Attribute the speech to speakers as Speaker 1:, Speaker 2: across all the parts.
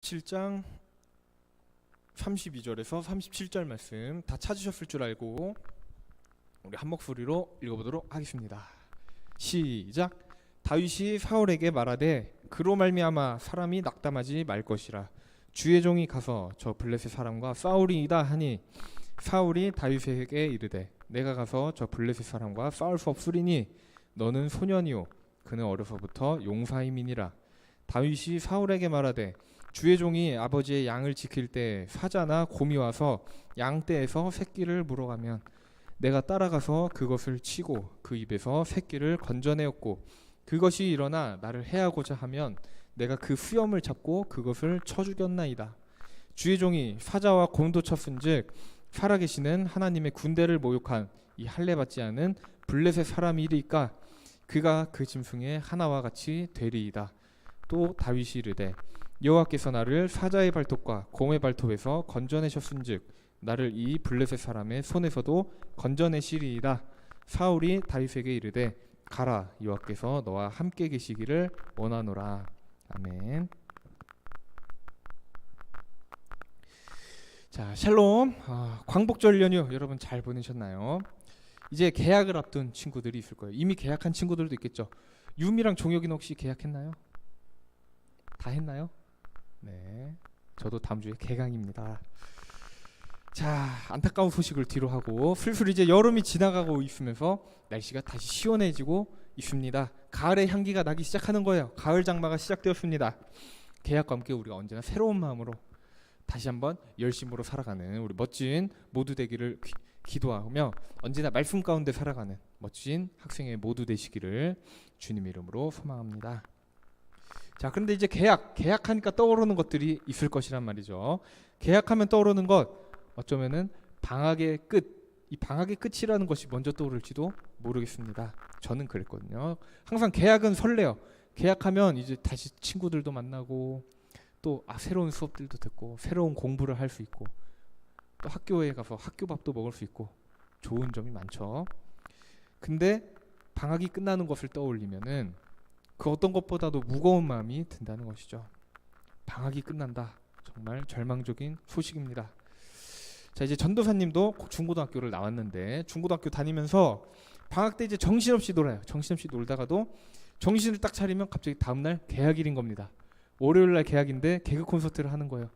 Speaker 1: 7장 32절에서 37절 말씀 다 찾으셨을 줄 알고 우리 한 목소리로 읽어보도록 하겠습니다. 시작. 다윗이 사울에게 말하되 그로 말미암아 사람이 낙담하지 말 것이라. 주의 종이 가서 저 블레셋 사람과 싸우리이다 하니 사울이 다윗에게 이르되 내가 가서 저 블레셋 사람과 싸울 수 없으리니 너는 소년이요 그는 어려서부터 용사임이니라. 다윗이 사울에게 말하되 주의 종이 아버지의 양을 지킬 때 사자나 곰이 와서 양떼에서 새끼를 물어가면 내가 따라가서 그것을 치고 그 입에서 새끼를 건져내었고 그것이 일어나 나를 해하고자 하면 내가 그 수염을 잡고 그것을 쳐 죽였나이다. 주의 종이 사자와 곰도 쳤은즉 살아계시는 하나님의 군대를 모욕한 이 할례받지 않은 블레셋 사람이리까 그가 그 짐승의 하나와 같이 되리이다. 또 다윗이 이르되 여호와께서 나를 사자의 발톱과 곰의 발톱에서 건져내셨은즉 나를 이 블레셋 사람의 손에서도 건져내시리이다. 사울이 다윗에게 이르되 가라, 여호와께서 너와 함께 계시기를 원하노라. 아멘. 자, 샬롬. 광복절 연휴 여러분 잘 보내셨나요? 이제 계약을 앞둔 친구들이 있을 거예요. 이미 계약한 친구들도 있겠죠. 유미랑 종혁이는 혹시 계약했나요? 다 했나요? 네, 저도 다음 주에 개강입니다. 자, 안타까운 소식을 뒤로 하고 슬슬 이제 여름이 지나가고 있으면서 날씨가 다시 시원해지고 있습니다. 가을의 향기가 나기 시작하는 거예요. 가을 장마가 시작되었습니다. 계약과 함께 우리가 언제나 새로운 마음으로 다시 한번 열심으로 살아가는 우리 멋진 모두 되기를 기도하며 언제나 말씀 가운데 살아가는 멋진 학생의 모두 되시기를 주님 이름으로 소망합니다. 자, 그런데 이제 계약하니까 떠오르는 것들이 있을 것이란 말이죠. 계약하면 떠오르는 것, 어쩌면은 방학의 끝, 이 방학의 끝이라는 것이 먼저 떠오를지도 모르겠습니다. 저는 그랬거든요. 항상 계약은 설레요. 계약하면 이제 다시 친구들도 만나고 또 새로운 수업들도 듣고 새로운 공부를 할 수 있고 또 학교에 가서 학교 밥도 먹을 수 있고 좋은 점이 많죠. 근데 방학이 끝나는 것을 떠올리면은 그 어떤 것보다도 무거운 마음이 든다는 것이죠. 방학이 끝난다. 정말 절망적인 소식입니다. 자, 이제 전도사님도 중고등학교를 나왔는데 중고등학교 다니면서 방학 때 이제 정신없이 놀아요. 정신없이 놀다가도 정신을 딱 차리면 갑자기 다음날 개학일인 겁니다. 월요일날 개학인데 개그 콘서트를 하는 거예요.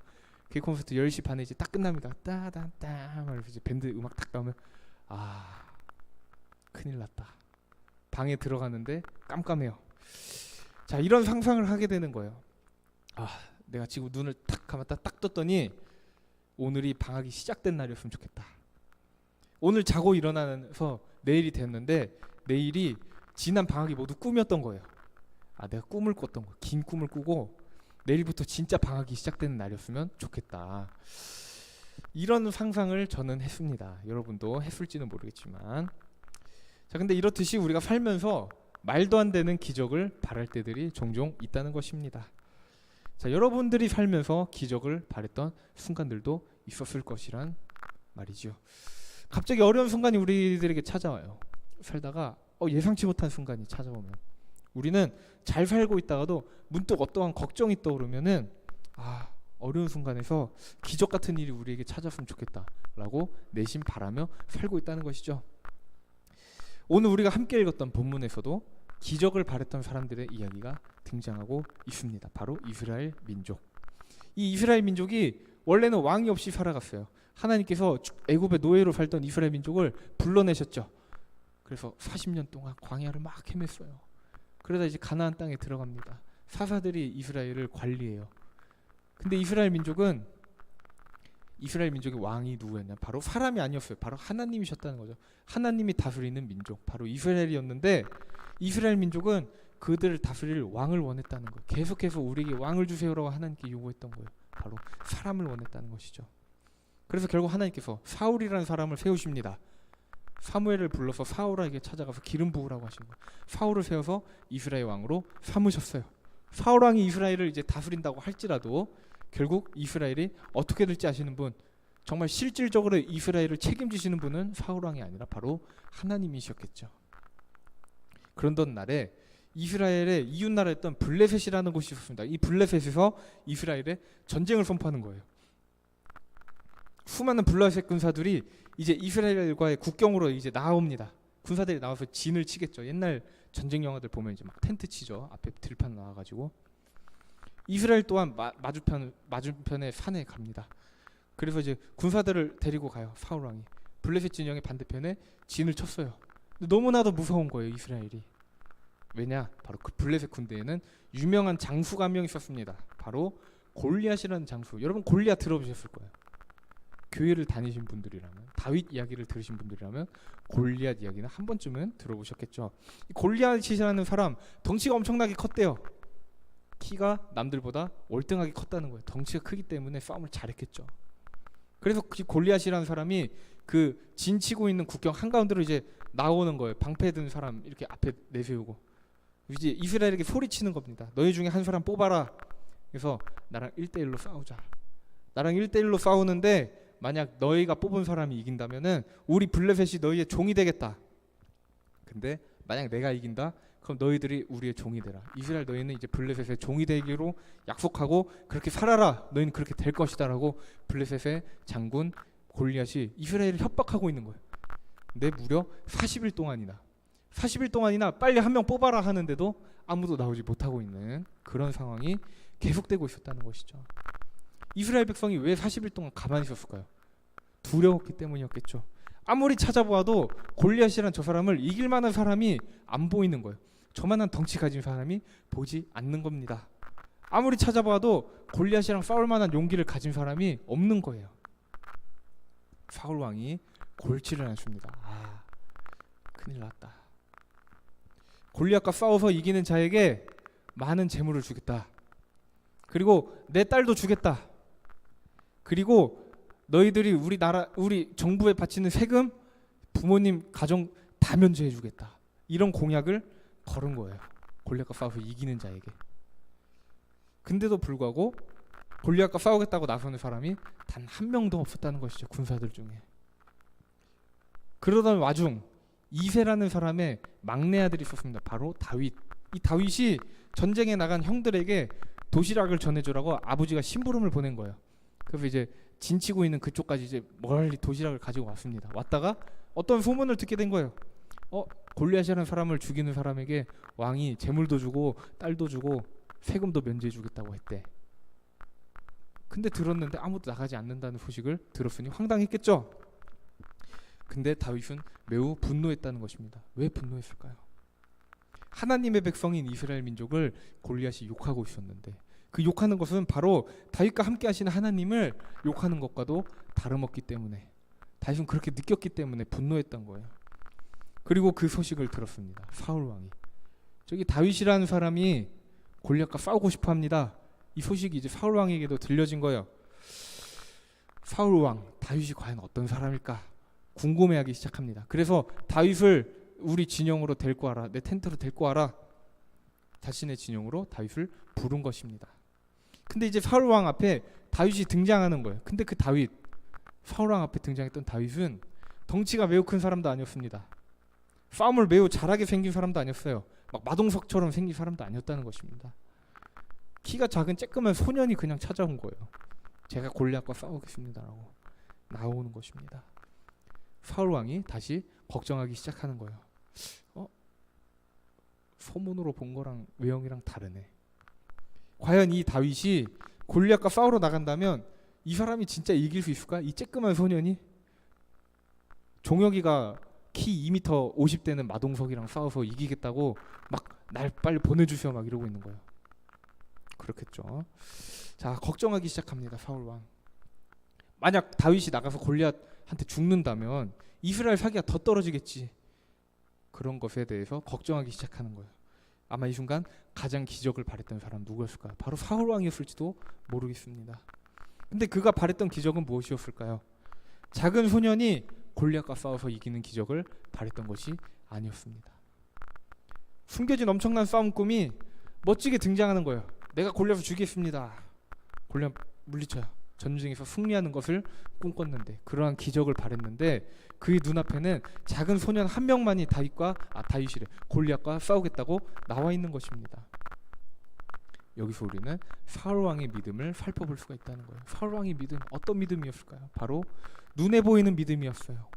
Speaker 1: 개그 콘서트 10시 반에 이제 딱 끝납니다. 따단따 말해서 이제 밴드 음악 딱 나오면 큰일 났다. 방에 들어가는데 깜깜해요. 자, 이런 상상을 하게 되는 거예요. 내가 지금 눈을 딱 감았다 딱 떴더니 오늘이 방학이 시작된 날이었으면 좋겠다. 오늘 자고 일어나서 내일이 됐는데 내일이 지난 방학이 모두 꿈이었던 거예요. 내가 꿈을 꿨던 거, 긴 꿈을 꾸고 내일부터 진짜 방학이 시작되는 날이었으면 좋겠다. 이런 상상을 저는 했습니다. 여러분도 했을지는 모르겠지만, 자, 근데 이렇듯이 우리가 살면서 말도 안 되는 기적을 바랄 때들이 종종 있다는 것입니다. 자, 여러분들이 살면서 기적을 바랬던 순간들도 있었을 것이란 말이죠. 갑자기 어려운 순간이 우리들에게 찾아와요. 살다가 예상치 못한 순간이 찾아오면 우리는 잘 살고 있다가도 문득 어떠한 걱정이 떠오르면은 어려운 순간에서 기적 같은 일이 우리에게 찾아왔으면 좋겠다라고 내심 바라며 살고 있다는 것이죠. 오늘 우리가 함께 읽었던 본문에서도 기적을 바랬던 사람들의 이야기가 등장하고 있습니다. 바로 이스라엘 민족. 이 이스라엘 민족이 원래는 왕이 없이 살아갔어요. 하나님께서 애굽의 노예로 살던 이스라엘 민족을 불러내셨죠. 그래서 40년 동안 광야를 막 헤맸어요. 그러다 이제 가나안 땅에 들어갑니다. 사사들이 이스라엘을 관리해요. 근데 이스라엘 민족의 왕이 누구였냐? 바로 사람이 아니었어요. 바로 하나님이셨다는 거죠. 하나님이 다스리는 민족, 바로 이스라엘이었는데 이스라엘 민족은 그들을 다스릴 왕을 원했다는 거예요. 계속해서 우리에게 왕을 주세요라고 하나님께 요구했던 거예요. 바로 사람을 원했다는 것이죠. 그래서 결국 하나님께서 사울이라는 사람을 세우십니다. 사무엘을 불러서 사울에게 찾아가서 기름 부으라고 하신 거예요. 사울을 세워서 이스라엘 왕으로 삼으셨어요. 사울 왕이 이스라엘을 이제 다스린다고 할지라도 결국 이스라엘이 어떻게 될지 아시는 분, 정말 실질적으로 이스라엘을 책임지시는 분은 사울 왕이 아니라 바로 하나님이셨겠죠. 그런던 날에 이스라엘의 이웃 나라였던 블레셋이라는 곳이 있었습니다. 이 블레셋에서 이스라엘에 전쟁을 선포하는 거예요. 수많은 블레셋 군사들이 이제 이스라엘과의 국경으로 이제 나옵니다. 군사들이 나와서 진을 치겠죠. 옛날 전쟁 영화들 보면 이제 막 텐트 치죠. 앞에 들판 나와가지고. 이스라엘 또한 맞은편의 산에 갑니다. 그래서 이제 군사들을 데리고 가요. 사울 왕이 블레셋 진영의 반대편에 진을 쳤어요. 근데 너무나도 무서운 거예요, 이스라엘이. 왜냐? 바로 그 블레셋 군대에는 유명한 장수가 한 명 있었습니다. 바로 골리앗이라는 장수. 여러분 골리앗 들어보셨을 거예요. 교회를 다니신 분들이라면, 다윗 이야기를 들으신 분들이라면 골리앗 이야기는 한 번쯤은 들어보셨겠죠. 이 골리앗이라는 사람 덩치가 엄청나게 컸대요. 키가 남들보다 월등하게 컸다는 거예요. 덩치가 크기 때문에 싸움을 잘했겠죠. 그래서 그 골리앗이라는 사람이 그 진치고 있는 국경 한가운데로 이제 나오는 거예요. 방패 든 사람 이렇게 앞에 내세우고 이제 이스라엘에게 소리치는 겁니다. 너희 중에 한 사람 뽑아라. 그래서 나랑 1대1로 싸우자. 나랑 1대1로 싸우는데 만약 너희가 뽑은 사람이 이긴다면은 우리 블레셋이 너희의 종이 되겠다. 근데 만약 내가 이긴다, 그럼 너희들이 우리의 종이 되라. 이스라엘 너희는 이제 블레셋의 종이 되기로 약속하고 그렇게 살아라. 너희는 그렇게 될 것이다라고 블레셋의 장군 골리앗이 이스라엘을 협박하고 있는 거예요. 근데 무려 40일 동안이나 빨리 한 명 뽑아라 하는데도 아무도 나오지 못하고 있는 그런 상황이 계속되고 있었다는 것이죠. 이스라엘 백성이 왜 40일 동안 가만히 있었을까요? 두려웠기 때문이었겠죠. 아무리 찾아보아도 골리앗이란 저 사람을 이길 만한 사람이 안 보이는 거예요. 저만한 덩치 가진 사람이 보지 않는 겁니다. 아무리 찾아봐도 골리앗이랑 싸울 만한 용기를 가진 사람이 없는 거예요. 사울 왕이 골치를 않습니다. 큰일 났다. 골리앗과 싸워서 이기는 자에게 많은 재물을 주겠다. 그리고 내 딸도 주겠다. 그리고 너희들이 우리 정부에 바치는 세금, 부모님 가정 다 면제해 주겠다. 이런 공약을 걸은 거예요. 골리앗과 싸워서 이기는 자에게. 근데도 불구하고 골리앗과 싸우겠다고 나서는 사람이 단 한 명도 없었다는 것이죠. 군사들 중에. 그러던 와중 이새라는 사람의 막내 아들이 있었습니다. 바로 다윗. 이 다윗이 전쟁에 나간 형들에게 도시락을 전해주라고 아버지가 심부름을 보낸 거예요. 그래서 이제 진치고 있는 그쪽까지 이제 멀리 도시락을 가지고 왔습니다. 왔다가 어떤 소문을 듣게 된 거예요. 골리앗이라는 사람을 죽이는 사람에게 왕이 재물도 주고 딸도 주고 세금도 면제해 주겠다고 했대. 근데 들었는데 아무도 나가지 않는다는 소식을 들었으니 황당했겠죠. 근데 다윗은 매우 분노했다는 것입니다. 왜 분노했을까요? 하나님의 백성인 이스라엘 민족을 골리앗이 욕하고 있었는데 그 욕하는 것은 바로 다윗과 함께 하시는 하나님을 욕하는 것과도 다름없기 때문에, 다윗은 그렇게 느꼈기 때문에 분노했던 거예요. 그리고 그 소식을 들었습니다. 사울 왕이. 저기 다윗이라는 사람이 골리앗과 싸우고 싶어 합니다. 이 소식이 이제 사울 왕에게도 들려진 거예요. 사울 왕, 다윗이 과연 어떤 사람일까 궁금해하기 시작합니다. 그래서 다윗을 우리 진영으로 데리고 와라. 내 텐트로 데리고 와라. 자신의 진영으로 다윗을 부른 것입니다. 근데 이제 사울 왕 앞에 다윗이 등장하는 거예요. 근데 그 다윗, 사울 왕 앞에 등장했던 다윗은 덩치가 매우 큰 사람도 아니었습니다. 싸움을 매우 잘하게 생긴 사람도 아니었어요. 막 마동석처럼 생긴 사람도 아니었다는 것입니다. 키가 작은 쬐끄만 소년이 그냥 찾아온 거예요. 제가 골리앗과 싸우겠습니다라고 나오는 것입니다. 사울 왕이 다시 걱정하기 시작하는 거예요. 소문으로 본 거랑 외형이랑 다르네. 과연 이 다윗이 골리앗과 싸우러 나간다면 이 사람이 진짜 이길 수 있을까? 이 쬐끄만 소년이? 종혁이가 키 2m 50대는 마동석이랑 싸워서 이기겠다고 막 날 빨리 보내주셔 막 이러고 있는 거예요. 그렇겠죠. 자, 걱정하기 시작합니다. 사울 왕. 만약 다윗이 나가서 골리앗한테 죽는다면 이스라엘 사기가 더 떨어지겠지. 그런 것에 대해서 걱정하기 시작하는 거예요. 아마 이 순간 가장 기적을 바랬던 사람 누구였을까요? 바로 사울 왕이었을지도 모르겠습니다. 근데 그가 바랬던 기적은 무엇이었을까요? 작은 소년이 골리앗과 싸워서 이기는 기적을 바랬던 것이 아니었습니다. 숨겨진 엄청난 싸움 꿈이 멋지게 등장하는 거예요. 내가 골리앗을 죽이겠습니다. 골리앗 물리쳐요. 전쟁에서 승리하는 것을 꿈꿨는데, 그러한 기적을 바랬는데 그의 눈앞에는 작은 소년 한 명만이 다윗이래 골리앗과 싸우겠다고 나와 있는 것입니다. 여기서 우리는 사울 왕의 믿음을 살펴볼 수가 있다는 거예요. 사울 왕의 믿음, 어떤 믿음이었을까요? 바로 눈에 보이는 믿음이었어요.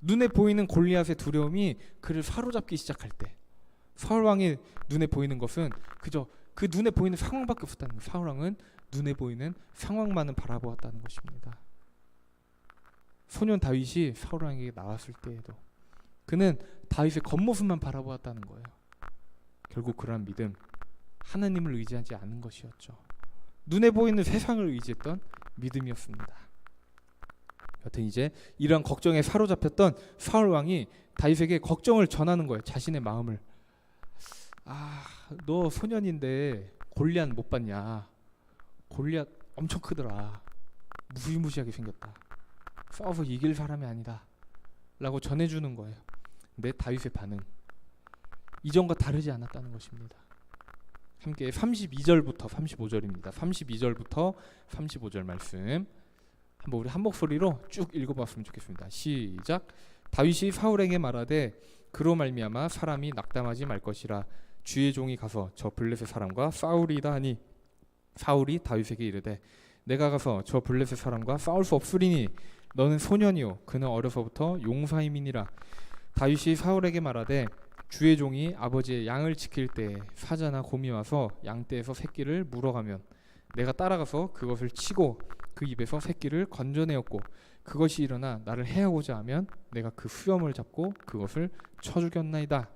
Speaker 1: 눈에 보이는 골리앗의 두려움이 그를 사로잡기 시작할 때, 사울 왕의 눈에 보이는 것은 그저 그 눈에 보이는 상황밖에 없었다는 거예요. 사울 왕은 눈에 보이는 상황만을 바라보았다는 것입니다. 소년 다윗이 사울 왕에게 나왔을 때에도 그는 다윗의 겉모습만 바라보았다는 거예요. 결국 그러한 믿음, 하나님을 의지하지 않은 것이었죠. 눈에 보이는 세상을 의지했던 믿음이었습니다. 여튼 이제 이러한 걱정에 사로잡혔던 사울 왕이 다윗에게 걱정을 전하는 거예요. 자신의 마음을. 너 소년인데 골리앗 못 봤냐? 골리앗 엄청 크더라. 무시무시하게 생겼다. 싸워서 이길 사람이 아니다 라고 전해주는 거예요. 근데 다윗의 반응, 이전과 다르지 않았다는 것입니다. 함께 32절부터 35절입니다. 32절부터 35절 말씀 한번 우리 한 목소리로 쭉 읽어봤으면 좋겠습니다. 시작. 다윗이 사울에게 말하되 그로 말미암아 사람이 낙담하지 말 것이라. 주의 종이 가서 저 블레셋 사람과 싸우리이다 하니 사울이 다윗에게 이르되 내가 가서 저 블레셋 사람과 싸울 수 없으리니 너는 소년이요 그는 어려서부터 용사임이니라. 다윗이 사울에게 말하되 주의 종이 아버지의 양을 지킬 때에 사자나 곰이 와서 양떼에서 새끼를 물어가면 내가 따라가서 그것을 치고 그 입에서 새끼를 건져내었고 그것이 일어나 나를 해하고자 하면 내가 그 수염을 잡고 그것을 쳐 죽였나이다.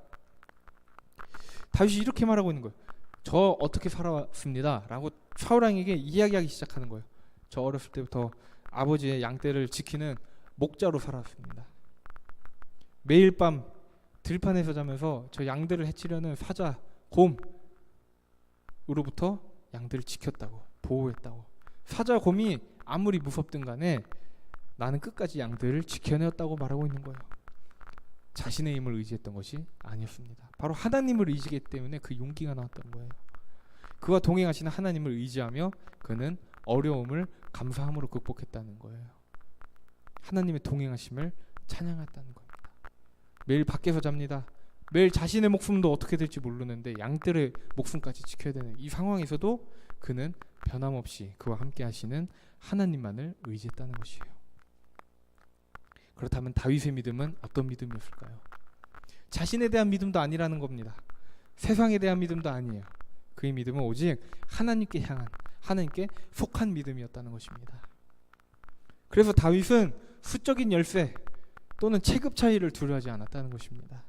Speaker 1: 다윗이 이렇게 말하고 있는 거예요. 저 어떻게 살아왔습니다 라고 사울 왕에게 이야기하기 시작하는 거예요. 저 어렸을 때부터 아버지의 양떼를 지키는 목자로 살았습니다. 매일 밤 들판에서 자면서 저 양들을 해치려는 사자, 곰으로부터 양들을 지켰다고, 보호했다고. 사자, 곰이 아무리 무섭든 간에 나는 끝까지 양들을 지켜내었다고 말하고 있는 거예요. 자신의 힘을 의지했던 것이 아니었습니다. 바로 하나님을 의지했기 때문에 그 용기가 나왔던 거예요. 그와 동행하시는 하나님을 의지하며 그는 어려움을 감사함으로 극복했다는 거예요. 하나님의 동행하심을 찬양했다는 겁니다. 매일 밖에서 잡니다. 매일 자신의 목숨도 어떻게 될지 모르는데 양들의 목숨까지 지켜야 되는 이 상황에서도 그는 변함없이 그와 함께 하시는 하나님만을 의지했다는 것이에요. 그렇다면 다윗의 믿음은 어떤 믿음이었을까요? 자신에 대한 믿음도 아니라는 겁니다. 세상에 대한 믿음도 아니에요. 그의 믿음은 오직 하나님께 향한, 하나님께 속한 믿음이었다는 것입니다. 그래서 다윗은 수적인 열세 또는 체급 차이를 두려워하지 않았다는 것입니다.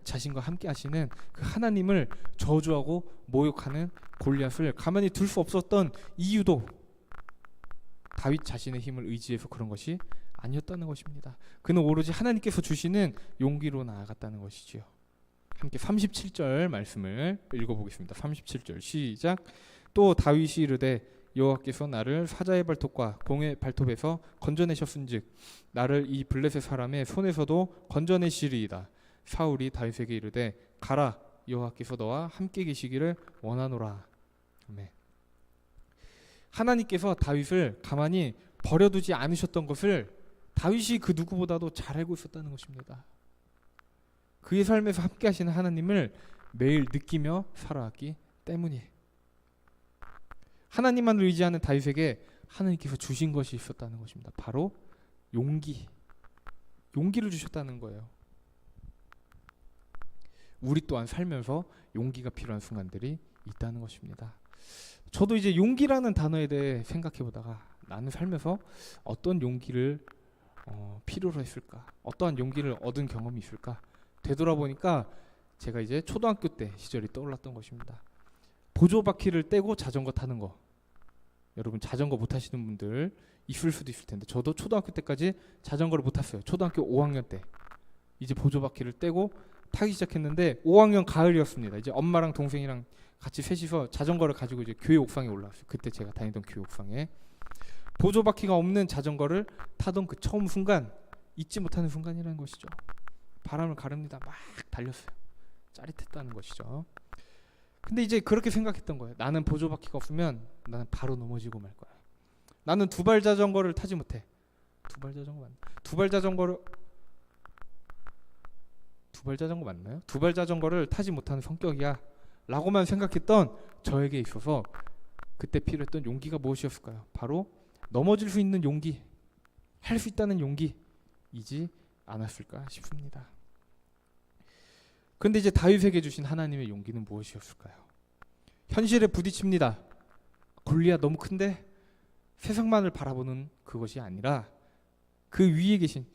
Speaker 1: 자신과 함께 하시는 그 하나님을 저주하고 모욕하는 골리앗을 가만히 둘 수 없었던 이유도 다윗 자신의 힘을 의지해서 그런 것이 아니었다는 것입니다. 그는 오로지 하나님께서 주시는 용기로 나아갔다는 것이지요. 함께 37절 말씀을 읽어보겠습니다. 37절 시작. 또 다윗이 이르되 여호와께서 나를 사자의 발톱과 공의 발톱에서 건져내셨은즉 나를 이 블레셋 사람의 손에서도 건져내시리이다. 사울이 다윗에게 이르되 가라, 여호와께서 너와 함께 계시기를 원하노라. 아멘. 하나님께서 다윗을 가만히 버려두지 않으셨던 것을 다윗이 그 누구보다도 잘 알고 있었다는 것입니다. 그의 삶에서 함께 하시는 하나님을 매일 느끼며 살아왔기 때문이에요. 하나님만을 의지하는 다윗에게 하나님께서 주신 것이 있었다는 것입니다. 바로 용기를 주셨다는 거예요. 우리 또한 살면서 용기가 필요한 순간들이 있다는 것입니다. 저도 이제 용기라는 단어에 대해 생각해 보다가 나는 살면서 어떤 용기를 필요로 했을까? 어떠한 용기를 얻은 경험이 있을까? 되돌아보니까 제가 이제 초등학교 때 시절이 떠올랐던 것입니다. 보조바퀴를 떼고 자전거 타는 거. 여러분 자전거 못 타시는 분들 있을 수도 있을 텐데 저도 초등학교 때까지 자전거를 못 탔어요. 초등학교 5학년 때 이제 보조바퀴를 떼고 타기 시작했는데 5학년 가을이었습니다. 이제 엄마랑 동생이랑 같이 셋이서 자전거를 가지고 이제 교회 옥상에 올라왔어요. 그때 제가 다니던 교회 옥상에 보조바퀴가 없는 자전거를 타던 그 처음 순간, 잊지 못하는 순간이라는 것이죠. 바람을 가릅니다. 막 달렸어요. 짜릿했다는 것이죠. 근데 이제 그렇게 생각했던 거예요. 나는 보조바퀴가 없으면 나는 바로 넘어지고 말 거야. 나는 두발 자전거를 타지 못해. 두발 자전거 맞나요? 두발 자전거를 타지 못하는 성격이야 라고만 생각했던 저에게 있어서 그때 필요했던 용기가 무엇이었을까요? 바로 넘어질 수 있는 용기, 할 수 있다는 용기이지 않았을까 싶습니다. 그런데 이제 다윗에게 주신 하나님의 용기는 무엇이었을까요? 현실에 부딪힙니다. 골리앗 너무 큰데? 세상만을 바라보는 그것이 아니라 그 위에 계신,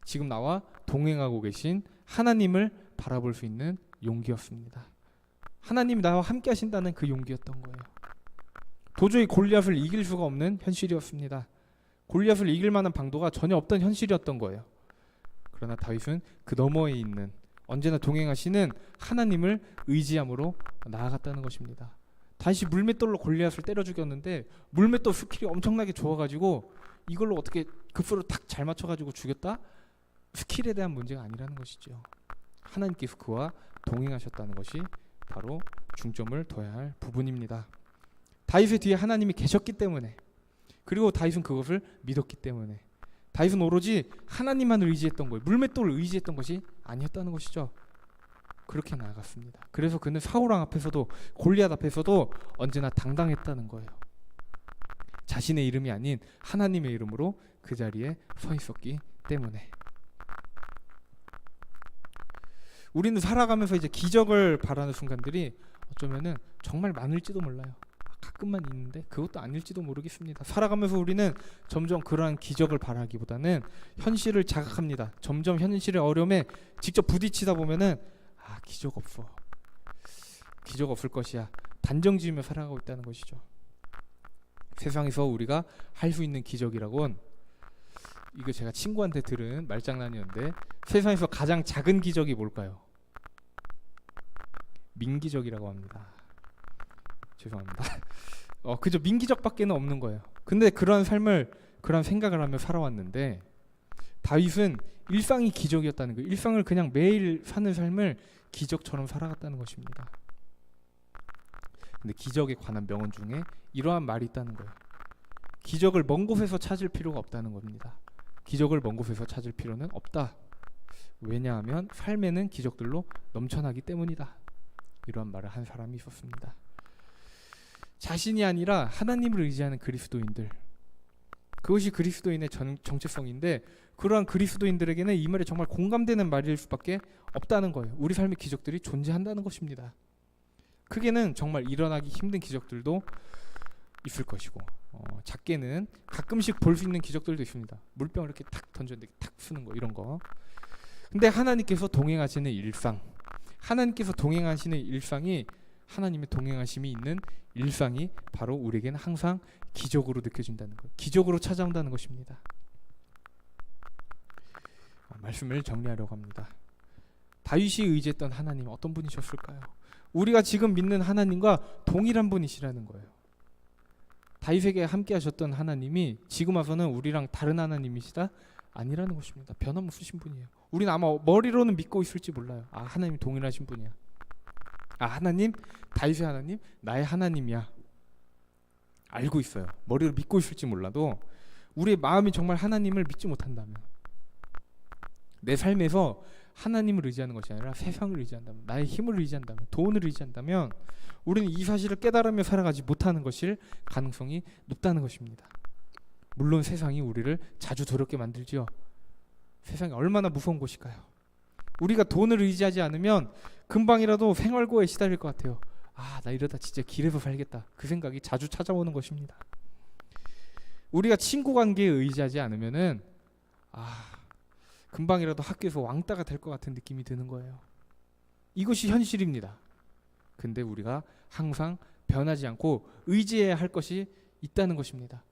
Speaker 1: 지금 나와 동행하고 계신 하나님을 바라볼 수 있는 용기였습니다. 하나님이 나와 함께 하신다는 그 용기였던 거예요. 도저히 골리앗을 이길 수가 없는 현실이었습니다. 골리앗을 이길 만한 방도가 전혀 없던 현실이었던 거예요. 그러나 다윗은 그 너머에 있는 언제나 동행하시는 하나님을 의지함으로 나아갔다는 것입니다. 다윗이 물맷돌로 골리앗을 때려 죽였는데 물맷돌 스킬이 엄청나게 좋아가지고 이걸로 어떻게 급소를 탁 잘 맞춰가지고 죽였다? 스킬에 대한 문제가 아니라는 것이죠. 하나님께서 그와 동행하셨다는 것이 바로 중점을 둬야 할 부분입니다. 다윗의 뒤에 하나님이 계셨기 때문에, 그리고 다윗은 그것을 믿었기 때문에, 다윗은 오로지 하나님만을 의지했던 거예요. 물맷돌을 의지했던 것이 아니었다는 것이죠. 그렇게 나아갔습니다. 그래서 그는 사울왕 앞에서도 골리앗 앞에서도 언제나 당당했다는 거예요. 자신의 이름이 아닌 하나님의 이름으로 그 자리에 서 있었기 때문에. 우리는 살아가면서 이제 기적을 바라는 순간들이 어쩌면은 정말 많을지도 몰라요. 가끔만 있는데 그것도 아닐지도 모르겠습니다. 살아가면서 우리는 점점 그러한 기적을 바라기보다는 현실을 자각합니다. 점점 현실의 어려움에 직접 부딪히다 보면은 기적 없어. 기적 없을 것이야. 단정 지으며 살아가고 있다는 것이죠. 세상에서 우리가 할 수 있는 기적이라곤, 이거 제가 친구한테 들은 말장난이었는데, 세상에서 가장 작은 기적이 뭘까요? 민기적이라고 합니다. 죄송합니다. 그저 민기적밖에는 없는 거예요. 근데 그런 삶을, 그런 생각을 하며 살아왔는데 다윗은 일상이 기적이었다는 거예요. 일상을 그냥 매일 사는 삶을 기적처럼 살아갔다는 것입니다. 근데 기적에 관한 명언 중에 이러한 말이 있다는 거예요. 기적을 먼 곳에서 찾을 필요가 없다는 겁니다. 기적을 먼 곳에서 찾을 필요는 없다. 왜냐하면 삶에는 기적들로 넘쳐나기 때문이다. 이러한 말을 한 사람이 있었습니다. 자신이 아니라 하나님을 의지하는 그리스도인들, 그것이 그리스도인의 정체성인데, 그러한 그리스도인들에게는 이 말이 정말 공감되는 말일 수밖에 없다는 거예요. 우리 삶의 기적들이 존재한다는 것입니다. 크게는 정말 일어나기 힘든 기적들도 있을 것이고, 작게는 가끔씩 볼 수 있는 기적들도 있습니다. 물병을 이렇게 탁 던졌는데 탁 쓰는 거, 이런 거. 근데 하나님께서 동행하시는 일상, 하나님께서 동행하시는 일상이, 하나님의 동행하심이 있는 일상이 바로 우리에게는 항상 기적으로 느껴진다는 것, 기적으로 찾아온다는 것입니다. 말씀을 정리하려고 합니다. 다윗이 의지했던 하나님 어떤 분이셨을까요? 우리가 지금 믿는 하나님과 동일한 분이시라는 거예요. 다윗에게 함께 하셨던 하나님이 지금 와서는 우리랑 다른 하나님이시다? 아니라는 것입니다. 변함없으신 분이에요. 우리는 아마 머리로는 믿고 있을지 몰라요. 하나님이 동일하신 분이야. 하나님, 다윗의 하나님, 나의 하나님이야. 알고 있어요. 머리로 믿고 있을지 몰라도 우리의 마음이 정말 하나님을 믿지 못한다면, 내 삶에서 하나님을 의지하는 것이 아니라 세상을 의지한다면, 나의 힘을 의지한다면, 돈을 의지한다면 우리는 이 사실을 깨달으며 살아가지 못하는 것일 가능성이 높다는 것입니다. 물론 세상이 우리를 자주 두렵게 만들지요. 세상이 얼마나 무서운 곳일까요? 우리가 돈을 의지하지 않으면 금방이라도 생활고에 시달릴 것 같아요. 나 이러다 진짜 길에서 살겠다. 그 생각이 자주 찾아오는 것입니다. 우리가 친구 관계에 의지하지 않으면은 금방이라도 학교에서 왕따가 될 것 같은 느낌이 드는 거예요. 이것이 현실입니다. 근데 우리가 항상 변하지 않고 의지해야 할 것이 있다는 것입니다.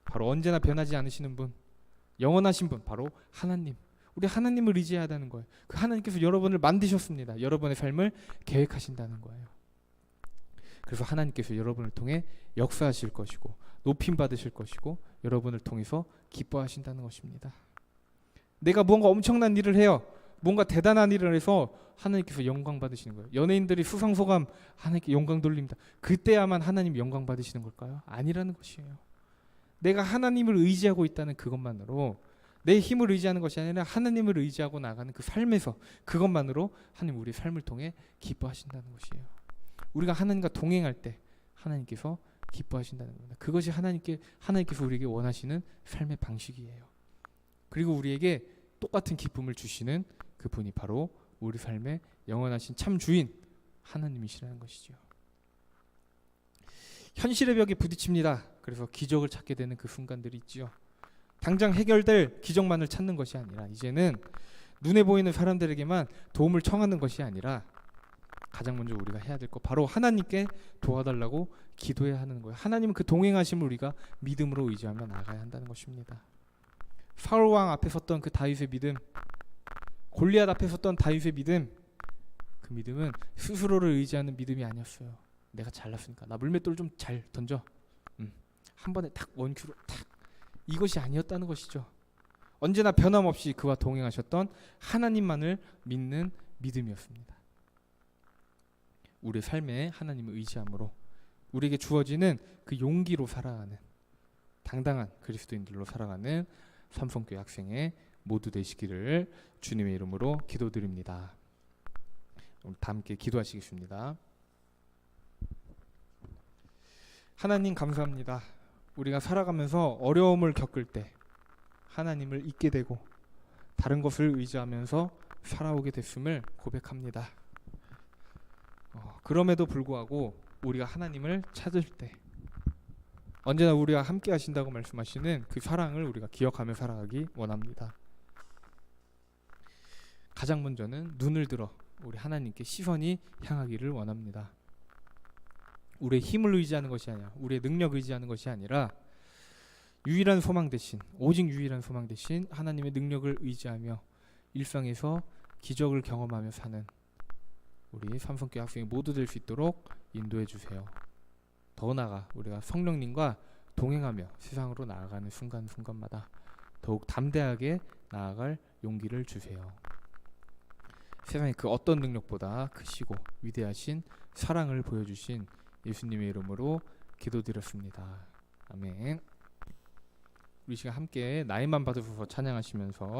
Speaker 1: 바로 언제나 변하지 않으시는 분, 영원하신 분, 바로 하나님. 우리 하나님을 의지해야 하는 거예요. 그 하나님께서 여러분을 만드셨습니다. 여러분의 삶을 계획하신다는 거예요. 그래서 하나님께서 여러분을 통해 역사하실 것이고 높임 받으실 것이고 여러분을 통해서 기뻐하신다는 것입니다. 내가 뭔가 엄청난 일을 해요. 뭔가 대단한 일을 해서 하나님께서 영광 받으시는 거예요. 연예인들이 수상소감 하나님께 영광 돌립니다. 그때야만 하나님 영광 받으시는 걸까요? 아니라는 것이에요. 내가 하나님을 의지하고 있다는 그것만으로, 내 힘을 의지하는 것이 아니라 하나님을 의지하고 나가는 그 삶에서, 그것만으로 하나님 우리의 삶을 통해 기뻐하신다는 것이에요. 우리가 하나님과 동행할 때 하나님께서 기뻐하신다는 겁니다. 그것이 하나님께서 우리에게 원하시는 삶의 방식이에요. 그리고 우리에게 똑같은 기쁨을 주시는 그분이 바로 우리 삶의 영원하신 참 주인 하나님이시라는 것이죠. 현실의 벽에 부딪힙니다. 그래서 기적을 찾게 되는 그 순간들이 있지요. 당장 해결될 기적만을 찾는 것이 아니라 이제는 눈에 보이는 사람들에게만 도움을 청하는 것이 아니라 가장 먼저 우리가 해야 될 것, 바로 하나님께 도와달라고 기도해야 하는 거예요. 하나님은 그 동행하심을 우리가 믿음으로 의지하며 나가야 한다는 것입니다. 사울 왕 앞에 섰던 그 다윗의 믿음, 골리앗 앞에 섰던 다윗의 믿음, 그 믿음은 스스로를 의지하는 믿음이 아니었어요. 내가 잘났으니까 나 물맷돌 좀 잘 던져, 한 번에 탁 원큐로 탁, 이것이 아니었다는 것이죠. 언제나 변함없이 그와 동행하셨던 하나님만을 믿는 믿음이었습니다. 우리의 삶에 하나님을 의지함으로 우리에게 주어지는 그 용기로 살아가는 당당한 그리스도인들로 살아가는 삼성교회 학생의 모두 되시기를 주님의 이름으로 기도드립니다. 오늘 다 함께 기도하시겠습니다. 하나님 감사합니다. 우리가 살아가면서 어려움을 겪을 때 하나님을 잊게 되고 다른 것을 의지하면서 살아오게 됐음을 고백합니다. 그럼에도 불구하고 우리가 하나님을 찾을 때 언제나 우리와 함께 하신다고 말씀하시는 그 사랑을 우리가 기억하며 살아가기 원합니다. 가장 먼저는 눈을 들어 우리 하나님께 시선이 향하기를 원합니다. 우리의 힘을 의지하는 것이 아니라, 우리의 능력 의지하는 것이 아니라 유일한 소망 대신, 오직 유일한 소망 대신 하나님의 능력을 의지하며 일상에서 기적을 경험하며 사는 우리 삼성교회 학생이 모두 될 수 있도록 인도해 주세요. 더 나아가 우리가 성령님과 동행하며 세상으로 나아가는 순간순간마다 더욱 담대하게 나아갈 용기를 주세요. 세상의 그 어떤 능력보다 크시고 위대하신 사랑을 보여주신 예수님의 이름으로 기도드렸습니다. 아멘. 우리 시간 함께 나이만 받으셔서 찬양하시면서